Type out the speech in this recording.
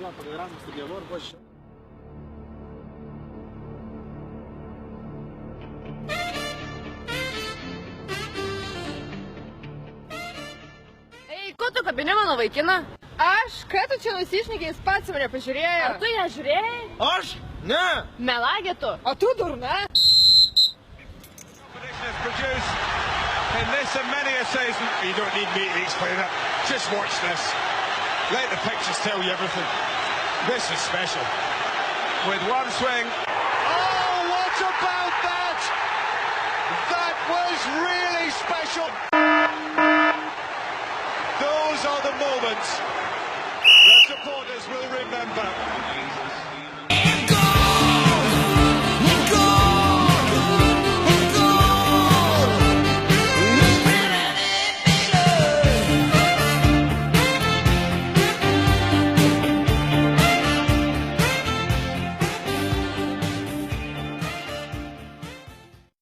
было по разным договор больше. Ei, ko tu kabini mano vaikiną? Aš, ką tu čia nusišnekiai, pats mane pažiūrėjai? Ar tu ją žiūrėjai? Aš? Ne! Melagė tu. O tu durna? In this and many a season, you don't need me to explain it. Just watch this. Let the pictures tell you everything. This is special. With one swing. Oh, what about that? That was really special. Those are the moments that supporters will remember.